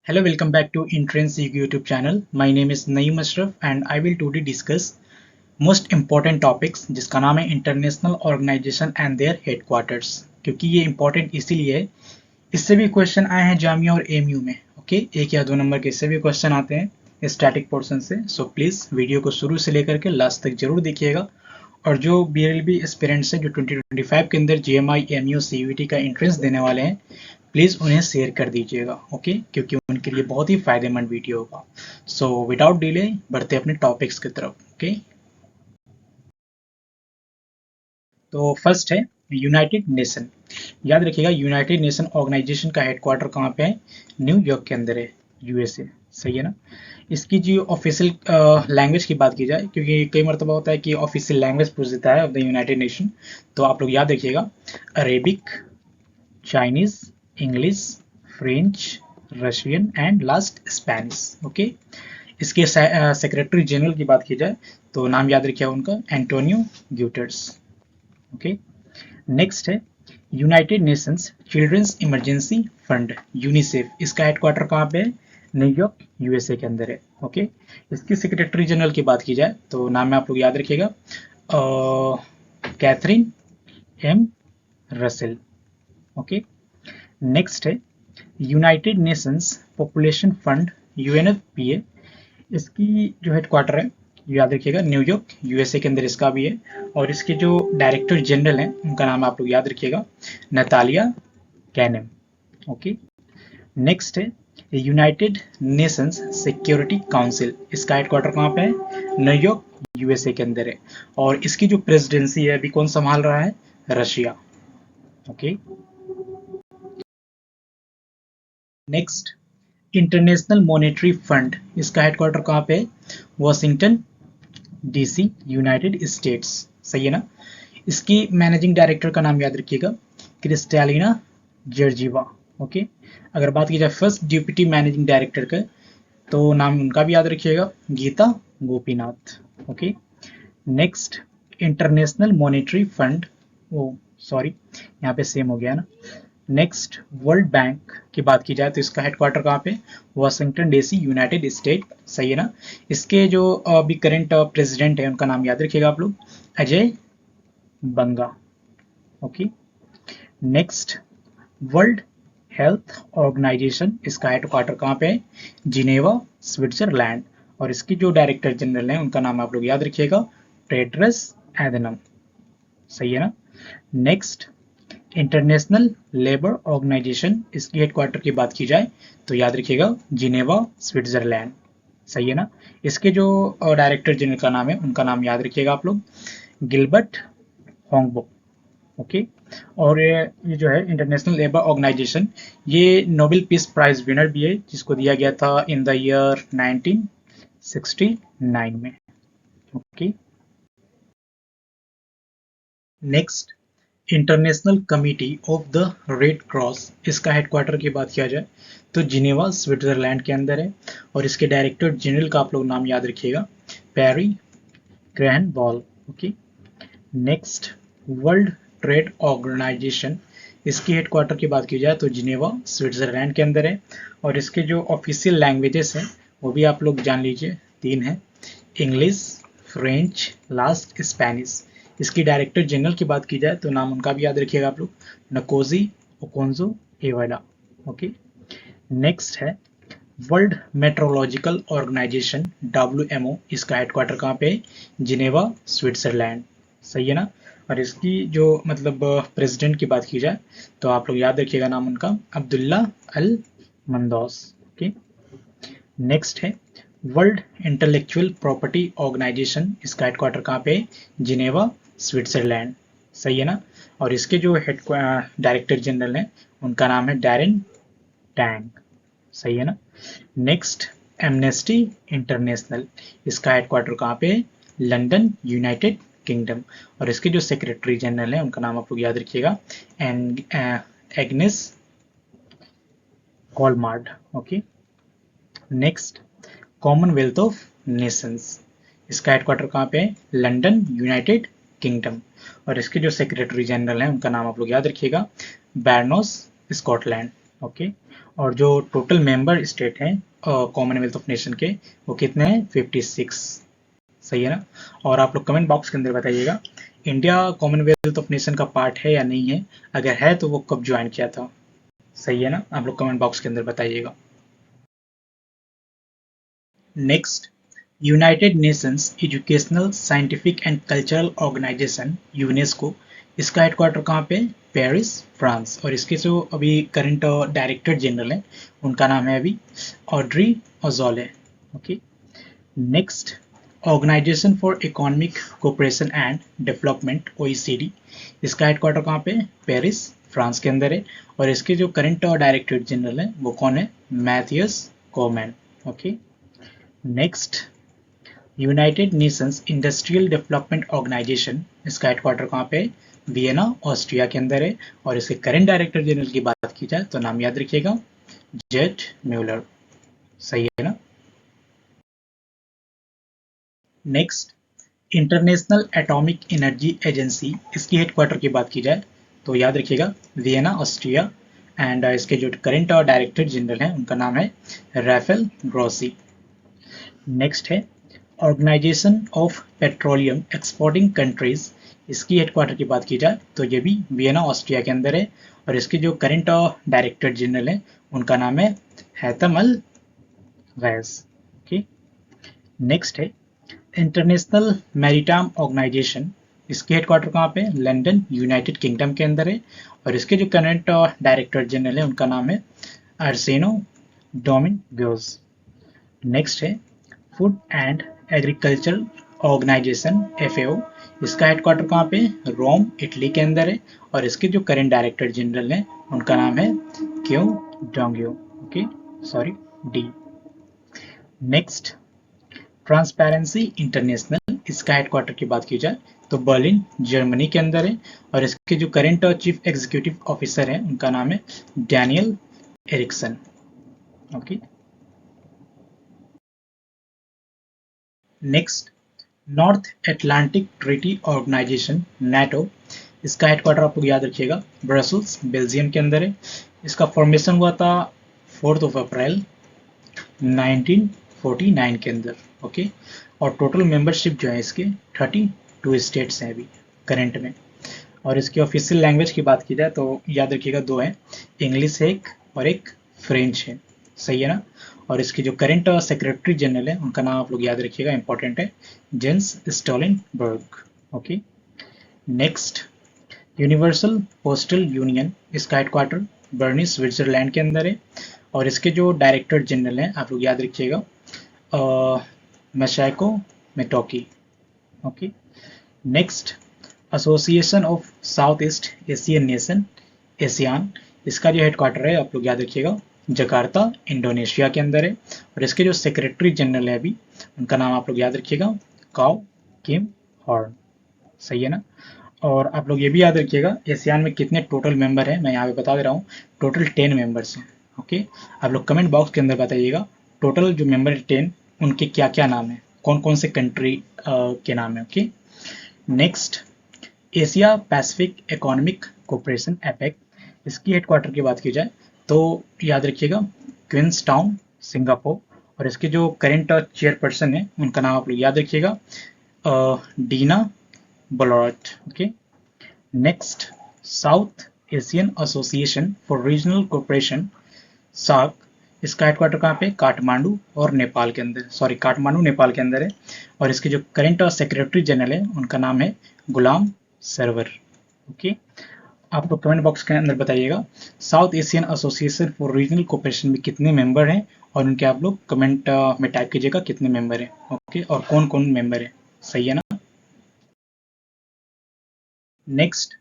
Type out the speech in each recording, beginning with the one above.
Hello, welcome back to Intrinsic YouTube channel. My name is Naeem Ashraf and I will today discuss most important topics जिसका नाम है international organisation and their headquarters. क्योंकि ये important इसीलिए है, इससे भी क्वेश्चन आए हैं जामिया और एमयू में। ओके, एक या दो नंबर के इससे भी क्वेश्चन आते हैं स्टैटिक पोर्शन से। सो प्लीज वीडियो को शुरू से लेकर के लास्ट तक जरूर देखिएगा। और जो BLB एस्पिरेंट्स हैं जो 2025 के अंदर GMI MU CUET का एंट्रेंस देने वाले हैं, प्लीज़ उन्हें शेयर कर दीजिएगा। ओके, क्योंकि उनके लिए बहुत ही फायदेमंद वीडियो होगा। सो विदाउट डिले बढ़ते अपने टॉपिक्स की तरफ। ओके, तो फर्स्ट है यूनाइटेड नेशन। याद रखिएगा, यूनाइटेड नेशन ऑर्गेनाइजेशन का हेडक्वार्टर कहाँ पे है? न्यूयॉर्क के अंदर है, USA। सही है ना? इसकी जो ऑफिशियल लैंग्वेज की बात की जाए, क्योंकि कई मरतबा होता है कि ऑफिशियल लैंग्वेज पूछ देता है ऑफ द यूनाइटेड नेशन, तो आप लोग याद रखिएगा Arabic, Chinese, English, French, Russian and last Spanish. Okay, इसके सेक्रेटरी जनरल की बात की जाए तो नाम याद रखिएगा उनका एंटोनियो ग्यूटर्स। ओके, नेक्स्ट है United Nations children's emergency fund, UNICEF. इसका हेडक्वार्टर कहाँ पे है? न्यूयॉर्क, USA के अंदर है। ओके, इसकी सेक्रेटरी जनरल की बात की जाए तो नाम में आप लोग याद रखिएगा Catherine M Russell. Okay, next है United Nations Population Fund, UNFPA। इसकी जो हेडक्वार्टर है याद रखिएगा न्यूयॉर्क, USA के अंदर इसका भी है। और इसके जो डायरेक्टर जनरल हैं उनका नाम आप लोग याद रखिएगा नतालिया कैनम। ओके, नेक्स्ट है यूनाइटेड नेशंस सिक्योरिटी काउंसिल। इसका हेडक्वार्टर कहाँ पे है? न्यूयॉर्क, USA के अंदर है। और इसकी जो प्रेसिडेंसी है अभी कौन संभाल रहा है? Russia. Okay, next International Monetary fund. इसका हेडक्वार्टर कहाँ पे है? Washington DC, United states. सही है ना? इसकी मैनेजिंग डायरेक्टर का नाम याद रखिएगा क्रिस्टैलिना जर्जीवा। ओके, अगर बात की जाए फर्स्ट डिप्टी मैनेजिंग डायरेक्टर का तो नाम उनका भी याद रखिएगा Gita Gopinath. Okay, next International Monetary Fund, oh sorry यहाँ पे सेम हो गया ना। नेक्स्ट वर्ल्ड बैंक की बात की जाए तो इसका हेडक्वार्टर कहाँ पे? Washington DC, United state. सही है ना? इसके जो अभी करंट प्रेसिडेंट है उनका नाम याद रखिएगा आप लोग Ajay Banga. Okay, next World Health Organization. इसका हेडक्वार्टर कहाँ पे है? Geneva, Switzerland. और इसकी जो डायरेक्टर जनरल है उनका नाम आप लोग याद रखिएगा टेड्रस एडनम। सही है ना? Next international labour organisation. इसकी हेडक्वार्टर की बात की जाए तो याद रखिएगा जिनेवा, स्विट्जरलैंड। सही है ना? इसके जो डायरेक्टर जनरल का नाम है उनका नाम याद रखिएगा आप लोग गिलबर्ट होंगबो। ओके, और ये जो है इंटरनेशनल लेबर ऑर्गेनाइजेशन, ये नोबेल पीस प्राइज विनर भी है जिसको दिया गया था इन द ईयर 1969 में। Okay, next international committee of the red cross. इसका हेडक्वार्टर की बात किया जाए तो जिनेवा, स्विट्जरलैंड के अंदर है। और इसके डायरेक्टर जनरल का आप लोग नाम याद रखिएगा पैरी ग्रैंड बॉल। Okay, next World Trade Organization. इसकी हेडक्वार्टर की बात की जाए तो जिनेवा, स्विट्जरलैंड के अंदर है। और इसके जो ऑफिशियल लैंग्वेजेस हैं वो भी आप लोग जान लीजिए, तीन हैं, इंग्लिश, फ्रेंच, लास्ट स्पेनिश। इसकी डायरेक्टर जनरल की बात की जाए तो नाम उनका भी याद रखिएगा आप लोग नकोजी ओकोंजो एवाला। ओके, नेक्स्ट है वर्ल्ड मेट्रोलॉजिकल ऑर्गेनाइजेशन, WMO। इसका हेडक्वार्टर कहाँ पे है? Geneva, Switzerland. सही है ना? और इसकी जो मतलब प्रेसिडेंट की बात की जाए तो आप लोग याद रखिएगा नाम उनका अब्दुल्ला अल मंदौस। ओके, नेक्स्ट है वर्ल्ड इंटेलेक्चुअल प्रॉपर्टी ऑर्गेनाइजेशन। इसका हेडक्वार्टर कहाँ पे है? Geneva, Switzerland. सही है ना? और इसके जो हेड डायरेक्टर जनरल हैं उनका नाम है डैरेन टैंग। सही है ना? Next amnesty international. इसका हेडक्वार्टर कहाँ पे है? London, United Kingdom. और इसके जो सेक्रेटरी जनरल हैं उनका नाम आप लोग याद रखिएगा Agnes Callamard. Okay, next Commonwealth of Nations. इसका हेडक्वार्टर कहाँ पे है? London, United Kingdom. और इसके जो सेक्रेटरी जनरल हैं उनका नाम आप लोग याद रखिएगा बैरनोस स्कॉटलैंड। ओके, और जो टोटल मेंबर स्टेट हैं कॉमनवेल्थ ऑफ नेशन के, वो कितने हैं? 56। सही है ना? और आप लोग कमेंट बॉक्स के अंदर बताइएगा, इंडिया कॉमनवेल्थ ऑफ नेशन का पार्ट है या नहीं है? अगर है तो वो कब ज्वाइन किया था? सही है ना? आप लोग कमेंट बॉक्स के अंदर बताइएगा। Next, United Nations educational scientific and cultural organisation UNESCO, इसका हेडक्वार्टर कहाँ पे? Paris, France. और इसके जो अभी करंट डायरेक्टर जनरल हैं, उनका नाम है अभी Audrey Azoulay. Okay. Next, organisation for economic cooperation and development OECD, इसका हेडक्वार्टर कहाँ पे? पेरिस, फ्रांस के अंदर है। और इसके जो करंट डायरेक्टर जनरल हैं वो कौन है? Mathias Cormann. Okay. Next, United Nations industrial development organisation, इसका हेडक्वार्टर कहाँ पे? वियना, ऑस्ट्रिया के अंदर है। और इसके करंट डायरेक्टर जनरल की बात की जाए तो नाम याद रखिएगा, जेट म्यूलर। सही है ना? Next, international atomic energy agency, इसकी हेडक्वार्टर की बात की जाए तो याद रखिएगा वियना, ऑस्ट्रिया। एंड इसके जो करंट डायरेक्टर जनरल हैं उनका नाम है राफेल ग्रोसी। नेक्स्ट है organisation of petroleum exporting countries, इसकी हेडक्वार्टर की बात की जाए तो ये भी वियना, ऑस्ट्रिया के अंदर है। और इसके जो करंट डायरेक्टर जनरल हैं उनका नाम है हैतम अल गैस। ओके। नेक्स्ट है इंटरनेशनल मैरीटाइम ऑर्गेनाइजेशन, इसके हेडक्वार्टर कहाँ पे? लंदन, यूनाइटेड किंगडम के अंदर है। और इसके जो करंट डायरेक्टर जनरल है उनका नाम है आर्सेनो डोमिंगोज। नेक्स्ट है food and agriculture organisation FAO, इसका हेडक्वार्टर कहाँ पे? रोम, इटली के अंदर है। और इसके जो करंट डायरेक्टर जनरल हैं उनका नाम है Qu Dongyu. Okay, sorry, D. Next, Transparency International, इसका हेडक्वार्टर की बात की जाए तो बर्लिन, जर्मनी के अंदर है। और इसके जो करंट चीफ एग्जीक्यूटिव ऑफिसर हैं उनका नाम है Daniel Eriksson. Okay. Next, North Atlantic treaty organisation NATO, इसका हेडक्वार्टर आप लोग याद रखिएगा ब्रसल्स, बेल्जियम के अंदर है। इसका फॉर्मेशन हुआ था 4 अप्रैल 1949 के अंदर। ओके। और टोटल मेंबरशिप जो है इसके 32 स्टेट्स हैं अभी करंट में। और इसकी ऑफिशियल लैंग्वेज की बात की जाए तो याद रखिएगा 2 हैं, इंग्लिश है एक और एक फ्रेंच है। सही है ना? और इसके जो करंट सेक्रेटरी जनरल है उनका नाम आप लोग याद रखिएगा, इंपॉर्टेंट है, Jens Stoltenberg. Okay. Next, Universal Postal Union, इसका हेडक्वार्टर बर्नी, स्विट्जरलैंड के अंदर है। और इसके जो डायरेक्टर जनरल हैं आप लोग याद रखिएगा Masahiko Metoki. Okay. Next, Association of South East Asian Nation ASEAN, इसका जो हेडक्वार्टर है आप लोग याद रखिएगा जकार्ता, इंडोनेशिया के अंदर है। और इसके जो सेक्रेटरी जनरल है अभी उनका नाम आप लोग याद रखिएगा काओ किम हॉर्न। सही है ना? और आप लोग ये भी याद रखिएगा एशियान में कितने टोटल मेंबर हैं, मैं यहाँ पे बता दे रहा हूँ, टोटल 10 मेंबर्स हैं। ओके। आप लोग कमेंट बॉक्स के अंदर बताइएगा टोटल जो मेंबर है 10, उनके क्या क्या नाम है, कौन कौन से कंट्री के नाम है। Okay. Next, Asia Pacific economic cooperation APEC, इसकी हेडक्वार्टर की बात की जाए तो याद रखिएगा क्वींस टाउन, सिंगापुर। और इसके जो करंट चेयरपर्सन है उनका नाम आप लोग याद रखिएगा डीना बोलॉट। Okay. Next, South Asian Association for regional Cooperation SAARC, इसका हेडक्वार्टर कहाँ पे? काठमांडू और नेपाल के अंदर, सॉरी काठमांडू नेपाल के अंदर है। और इसके जो करंट सेक्रेटरी जनरल है उनका नाम है गुलाम सरवर। ओके। आप लोग कमेंट बॉक्स के अंदर बताइएगा south Asian Association for regional cooperation में कितने मेंबर हैं, और उनके आप लोग कमेंट में टाइप कीजिएगा कितने मेंबर हैं। ओके। और कौन कौन मेंबर है। सही है ना? Next,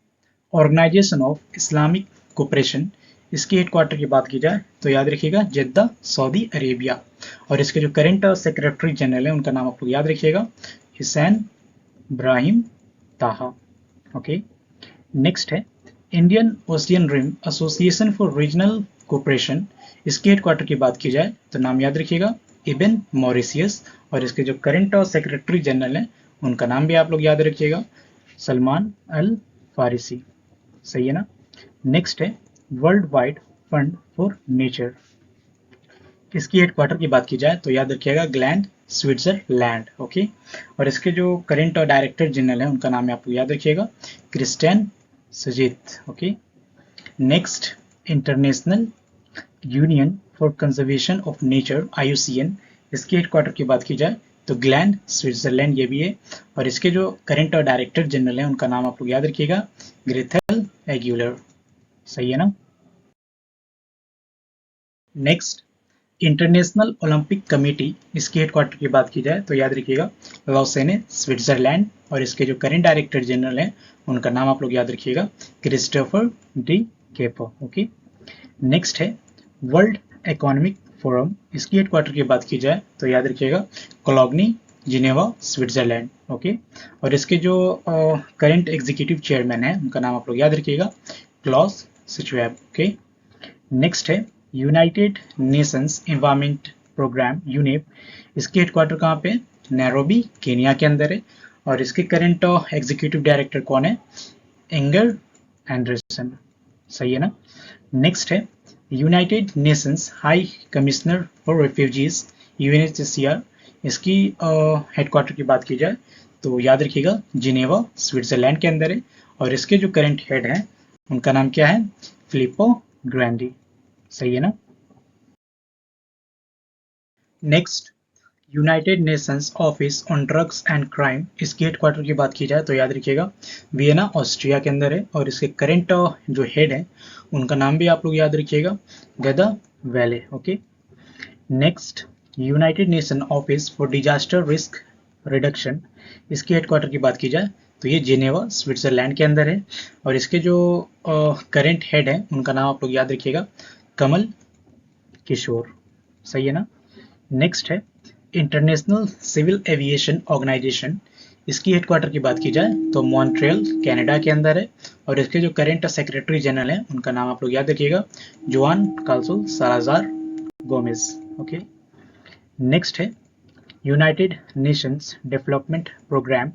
organisation of Islamic cooperation, इसकी हेडक्वार्टर की बात की जाए तो याद रखिएगा जेद्दा, सऊदी अरेबिया। और इसके जो करंट सेक्रेटरी जनरल है उनका नाम आप लोग याद रखिएगा Hussein Ibrahim Taha. Okay. Next है Indian Ocean Rim Association for regional cooperation, इसके हेडक्वार्टर की बात की जाए तो नाम याद रखिएगा इबन मॉरिशियस। और इसके जो करंट सेक्रेटरी जनरल हैं उनका नाम भी आप लोग याद रखिएगा सलमान अल फारिसी। सही है ना? नेक्स्ट है world wide fund for nature, इसकी हेडक्वार्टर की बात की जाए तो याद रखिएगा ग्लैंड स्विट्जरलैंड। ओके, और इसके जो करंट डायरेक्टर जनरल है उनका नाम है आपको याद रखिएगा क्रिस्टियन सुजीत। Okay, next international union for conservation of nature IUCN, इसकी हेडक्वार्टर की बात की जाए तो ग्लैंड स्विट्जरलैंड ये भी है, और इसके जो करंट डायरेक्टर जनरल है उनका नाम आप लोग याद रखिएगा ग्रेथल एग्यूलर। सही है ना। नेक्स्ट इंटरनेशनल ओलंपिक कमेटी, इसकी हेडक्वार्टर की बात की जाए तो याद रखिएगा लॉसेने स्विट्जरलैंड, और इसके जो करंट डायरेक्टर जनरल हैं उनका नाम आप लोग याद रखिएगा Christopher D capo. Okay, next है वर्ल्ड इकोनॉमिक फोरम, इसकी हेडक्वार्टर की बात की जाए तो याद रखिएगा कोलोग्नी जिनेवा स्विट्जरलैंड। ओके, और इसके जो करंट एग्जीक्यूटिव चेयरमैन है उनका नाम आप लोग याद रखिएगा क्लॉस सिचुएब। ओके, नेक्स्ट है United Nations Environment Programme UNEP, इसकी हेडक्वार्टर कहाँ पे नैरोबी केनिया के अंदर है, और इसके करंट एग्जीक्यूटिव डायरेक्टर कौन है एंगर एंडरसन। सही है ना। नेक्स्ट है United Nations high commissioner for refugees UNHCR, इसकी हेडक्वार्टर की बात की जाए तो याद रखिएगा जिनेवा स्विट्जरलैंड के अंदर है, और इसके जो करंट हेड हैं उनका नाम क्या है फिलिप्पो ग्रैंडी। सही है ना। Next United Nations office on drugs and crime, इसकी हेडक्वार्टर की बात की जाए तो याद रखिएगा वियना ऑस्ट्रिया के अंदर है, और इसके करंट जो हेड है उनका नाम भी आप लोग याद रखिएगा गदा वैले। Okay, next United Nation Office for Disaster Risk Reduction, इसकी हेडक्वार्टर की बात की जाए तो ये जिनेवा स्विट्जरलैंड के अंदर है, और इसके जो करंट हेड है उनका नाम आप लोग याद रखिएगा कमल किशोर। सही है ना। नेक्स्ट है इंटरनेशनल सिविल एविएशन ऑर्गेनाइजेशन, इसकी हेडक्वार्टर की बात की जाए तो मॉन्ट्रियल कनाडा के अंदर है, और इसके जो करंट सेक्रेटरी जनरल है उनका नाम आप लोग याद रखिएगा Juan Carlos Salazar Gomez. Okay, next है यूनाइटेड नेशंस डेवलपमेंट प्रोग्राम,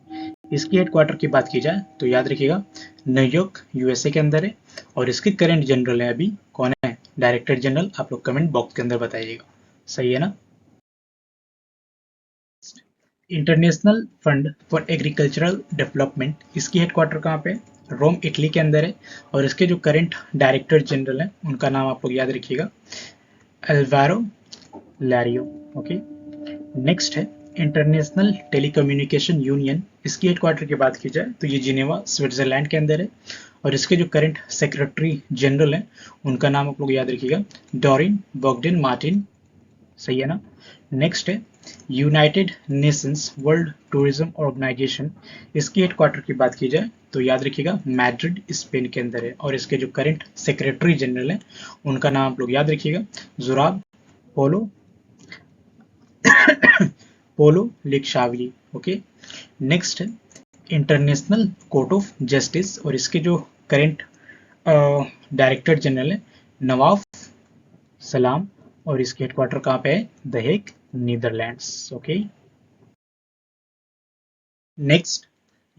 इसकी हेडक्वार्टर की बात की जाए तो याद रखिएगा न्यूयॉर्क USA के अंदर है, और इसके करंट जनरल है अभी कौन है डायरेक्टर जनरल, आप लोग कमेंट बॉक्स के अंदर बताइएगा। सही है ना। International fund for agricultural development, इसकी हेडक्वार्टर कहाँ पे रोम इटली के अंदर है, और इसके जो करंट डायरेक्टर जनरल है उनका नाम आप लोग याद रखिएगा एल्वारो लैरियो। ओके, नेक्स्ट है इंटरनेशनल टेलीकम्युनिकेशन यूनियन, इसकी हेडक्वार्टर की बात की जाए तो ये जिनेवा स्विट्जरलैंड के अंदर है, और इसके जो करंट सेक्रेटरी जनरल है उनका नाम आप लोग याद रखिएगा डॉरिन बॉगडेन मार्टिन। सही है ना। नेक्स्ट है United Nations World Tourism Organization, इसकी हेडक्वार्टर की बात की जाए तो याद रखिएगा मैड्रिड स्पेन के अंदर है, और इसके जो करंट सेक्रेटरी जनरल है उनका नाम आप लोग याद रखिएगा जुराब पोलो पोलो लिक्शावली। ओके, नेक्स्ट है इंटरनेशनल कोर्ट ऑफ जस्टिस, और इसके जो करंट डायरेक्टर जनरल है नवाफ सलाम, और इसके हेडक्वार्टर कहाँ पे है the Hague Netherlands. Okay, next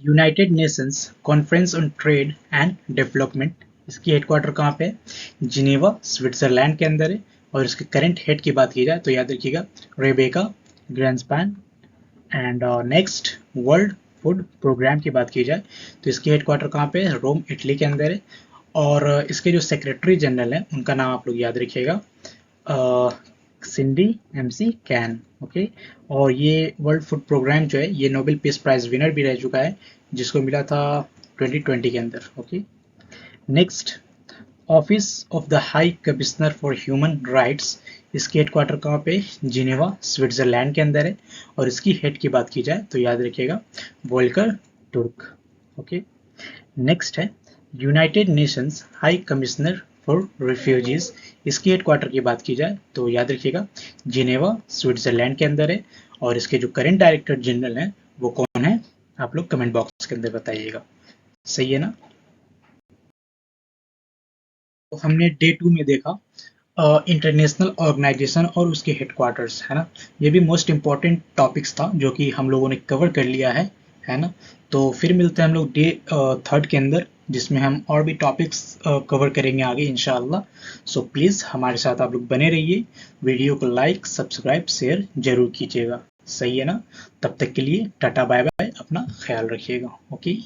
United Nations conference on trade and development, इसकी हेडक्वार्टर कहाँ पे है जिनेवा स्विट्जरलैंड के अंदर है, और इसके करंट हेड की बात की जाए तो याद रखिएगा Rebeca Grynspan. And next World Food Programme की बात की जाए तो इसकी हेडक्वार्टर कहाँ पे है रोम इटली के अंदर है, और इसके जो सेक्रेटरी जनरल है उनका नाम आप लोग याद रखिएगा सिंडी MC कैन। ओके, और ये वर्ल्ड फूड प्रोग्राम जो है ये नोबेल पीस प्राइज विनर भी रह चुका है जिसको मिला था 2020 के अंदर। Okay, next office of the high commissioner for human rights, इसकी हेडक्वार्टर कहाँ पे जिनेवा स्विट्जरलैंड के अंदर है, और इसकी हेड की बात की जाए तो याद रखिएगा वोल्कर टुर्क। ओके, नेक्स्ट है United Nations high commissioner for refugees, इसकी हेडक्वार्टर की बात की जाए तो याद रखिएगा जिनेवा स्विट्जरलैंड के अंदर है, और इसके जो करंट डायरेक्टर जनरल हैं वो कौन है आप लोग कमेंट बॉक्स के अंदर बताइएगा। सही है ना। तो हमने डे 2 में देखा इंटरनेशनल ऑर्गेनाइजेशन और उसके हेडक्वार्टर्स, है ना। ये भी मोस्ट इम्पॉर्टेंट टॉपिक्स था जो कि हम लोगों ने कवर कर लिया है ना। तो फिर मिलते हैं हम लोग डे 3 के अंदर जिसमें हम और भी टॉपिक्स कवर करेंगे आगे इंशाअल्लाह। सो प्लीज़ हमारे साथ आप लोग बने रहिए, वीडियो को लाइक सब्सक्राइब शेयर जरूर कीजिएगा, सही है ना? तब तक के लिए टाटा बाय बाय, अपना ख्याल रखिएगा। ओके।